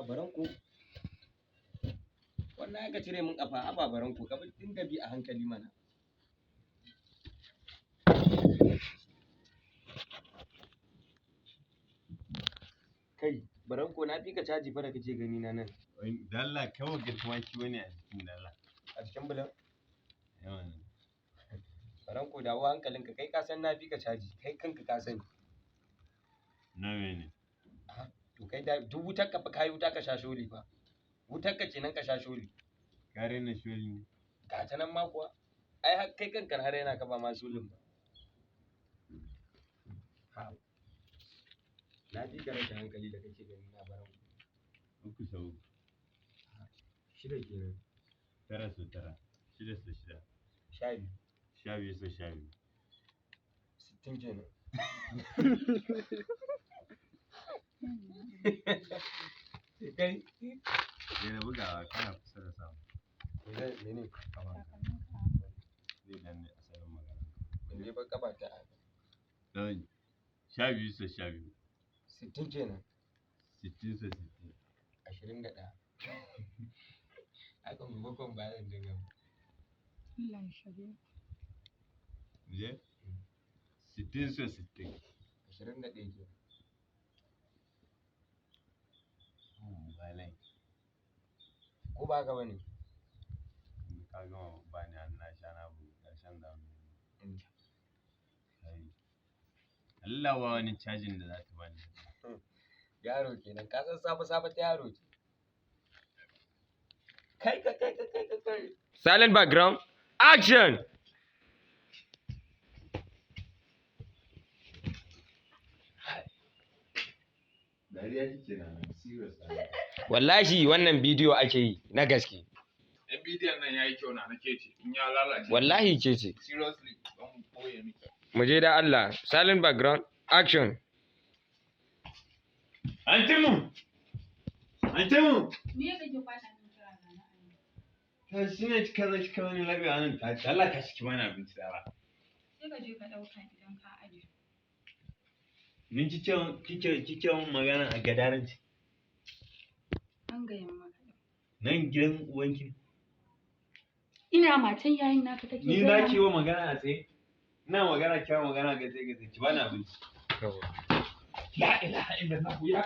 baranku. Wannan aka cire min kafa haba baranku ka dinga bi a hankali mana. Kai baranko na fi ka caji fa da kace gani na nan. Dalla kawai ga tumaki wani a jikin dalla. A cikin bulan? Yawan. Baranko dawo hankalinka kai ka san na fi ka caji kai kanka ka sani. Na mene? To kai da duk wutar ka fa kai wuta ka sha sholi fa. Wutar ka kenan ka sha sholi. Kare na sholi ne. Ga ta nan ma kuwa. Ai har kai kanka har yana ka ba ma sholin ba. Na fi ka rashin hankali da kake gani na baranko. Uku sau. Shida kenan. Tara sau tara. Shida sau shida. 12. 12 sau 12. 60 kenan. Kai. Yana bugawa kana kusa da samu. Mene? Zai danne asalin magana. Mene ba kaba ta haka? 12 sau 12. 60 kenan. 60 sau 60. 21. Haka mu bakon bayan dinga. Allah shari'a. Je? 60 sau 60. 21 kenan. Balai. Ko ba haka bane? Ka gama bani an na sha na bu ƙarshen zamu. Allah wa wani cajin da za ta bani. Yaro kenan ka san safa ta yaro ce. Kai. Silent background. Action. Dariya kike na serious. Wallahi wannan bidiyo ake yi na gaske. Ɗan bidiyon nan yayi kyau na nake ce in ya lalace. Wallahi ke ce. Seriously don koye miki. Mu je da Allah. Silent background. Action. Antimu. Me kake kwata min kira na nan? Ta shine kika wani labi a nan ta Allah ka shi mana abinci da ba. Sai ka je ka dauka idan ka aje. Min kike magana a gadaranci. An ga yamma ka. Nan gidan uwanki. Ina matan yayin naka take. Ni za ki yi magana a tsaye. Ina magana kyawun magana gaze ki bani abinci. La ilaha illallah ya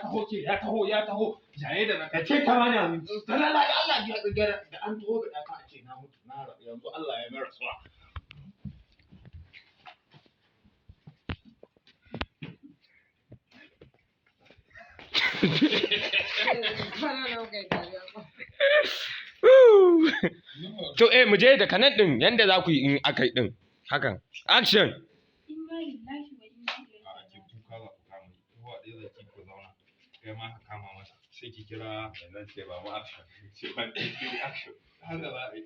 taho jaye da na Ka ce ka bani abinci. Allah ya gara da an taho ga ka ce na mutu na yanzu Allah ya mai rasuwa. To mu je da kanan din yanda za ku yi in aka yi din. Hakan. Action. Inna lillahi wa inna ilaihi A ce kuka za ku kama kowa ɗaya zaki ku zauna kai ma ka kama mata sai ki kira Nan ce ba mu action. ce ban ɗaya action haka za a yi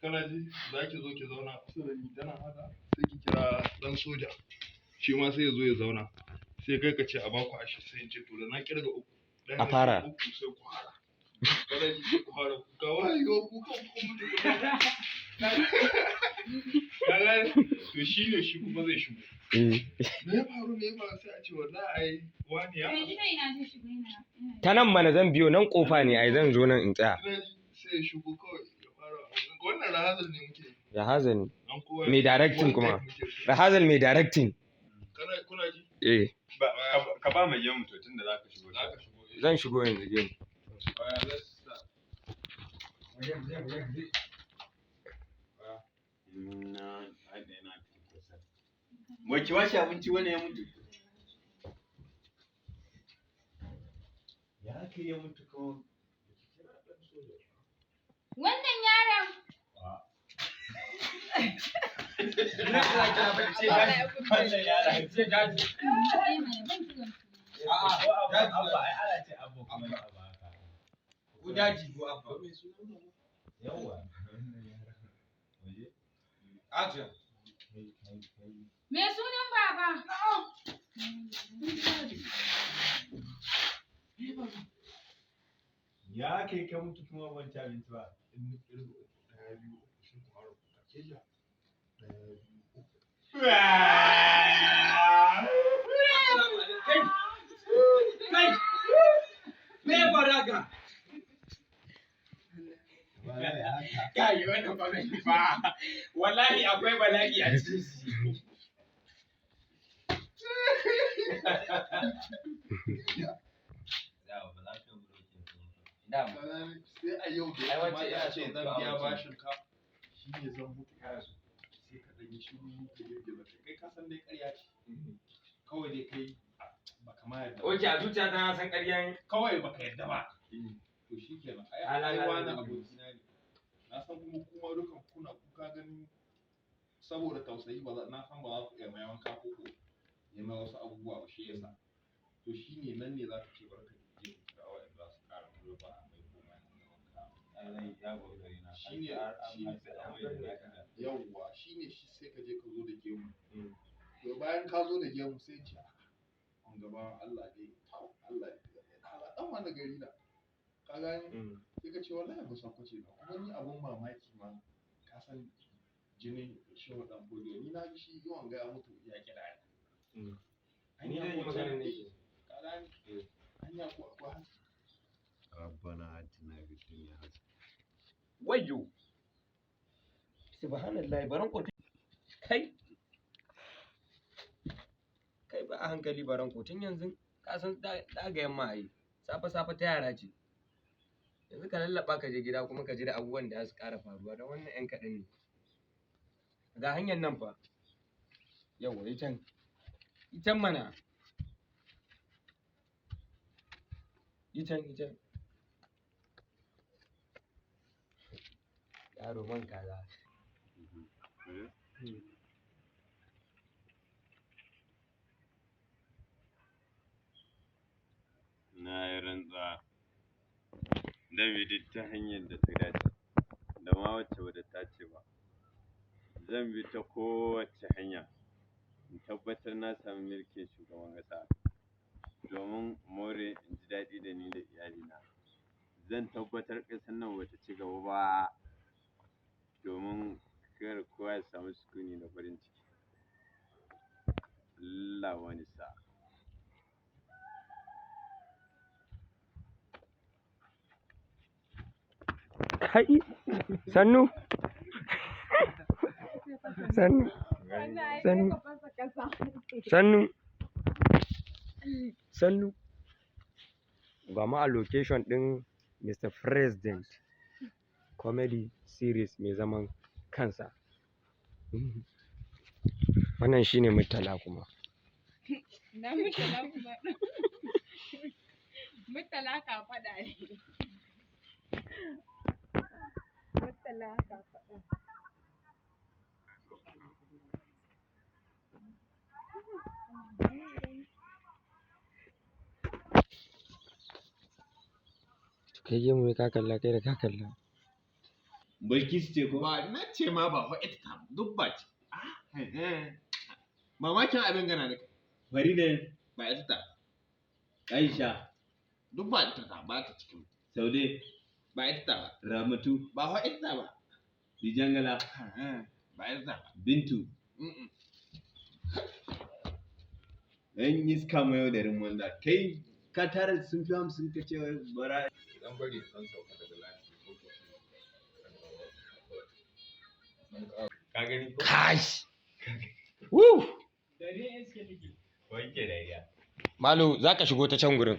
kana ji za ki zo ki zauna kusa da ni tana haka sai ki kira ɗan soja shi ma sai ya zo ya zauna sai kai ka ce a baku ashi sai in ce to da na kirga uku A fara. uku sai ku hara kada ki ce ku hara ku ka wayo ku kan ku mutu kaga to shi ne shi kuma zai shigo me ya faru sai a ce wallahi ai wani ya Bai ji dai ina zai shigo ina. Ta nan mana zan biyo nan kofa ne ai zan zo nan in tsaya. sai ya shigo kawai ya fara wannan rahazal ne muke Ya hazani. an kowa Mai directing kuma. Rahazal mai directing. kuna ji Ka ba mai yan mutu tunda za ka shigo. Zan shigo yanzu game. Wace washe abinci wani ya mutu? Ya aka yi mutu ko? Wannan yaron. Me sunan baba? Ya kai ka mutu kuma ban ci abinci ba. Me ya faru haka kai wannan gwamnati ba wallahi akwai bala'i a cikin shi sai a yau da ya kamata a ce zan biya bashin ka shi ne zan mutu kaya su sai ka ɗan yi shiru ka girgiza kai ka san dai ƙarya ce kawai dai kai baka ma yarda oke a zuciya ta san ƙarya ne kawai baka yarda ba to shi kenan ai wani abokina ne na san kuma dukan kuna kuka ganin saboda tausayi na san ba za ku iya mai wanka ko neman wasu abubuwa ba shi yasa to shi ne nan ne za ka ce barka da je ku kira waɗanda za su ƙara kula ba a mai koma shi ne yawwa shi ne shi sai ka je ka zo da gemu to bayan ka zo da gemu sai ce an gaba Allah dai Allah ya dan wani gari da ka gani sai ka ce wallahi ba san kwace ba kuma ni abun mamaki ma ka san jinin shi wadan bodiyo ni na ji shi yawan ga mutu ya kira ni da yi magana ne ka gani hanya ko akwai rabbana atina fid dunya hasana wayyo subhanallahi baran ko kai ba a hankali baran ko tun yanzu ka san daga yamma ai safa ta yara ce yanzu ka lallaba ka je gida kuma ka ji da abubuwan da su ƙara faruwa don wannan yan kaɗan ne ga hanyar nan fa yawa itan mana itan yaro man kaza na yi rantsuwa zan bi duk ta hanyar da ta dace da ma wacce ba ta dace ba zan bi ta kowace hanya in tabbatar na sami mulkin shugaban ƙasa domin more in ji daɗi da ni da iyalina zan tabbatar ƙasar nan bata ci gaba ba domin kar kowa ya samu sukuni da farin ciki Allah wani sa'a Hai, sannu. Ba ma a location ɗin Mr. President comedy series mai zaman kansa. Wannan shine Murtala kuma. Na Murtala kuma. Murtala ka faɗa ne. Murtala ka faɗa. Kai je mu ka kalla kai da ka kalla. Bilkisu ce ko? ba na ce ma ba fa ita ta duk ba ce mamakin abin gana da Farida ba ita ta Aisha duk ba ita ta ba ta cikin Saude ba ita ta ba Ramatu ba fa ita ta ba Dijangala ba ita ta ba Bintu ɗan iska mai yaudarin wanda kai ka tara sun fi 50 ka ce bara dan bari san sauka daga lafiya ka gani ko Kash. Woo! wanke dariya Malu za ka shigo ta can gurin.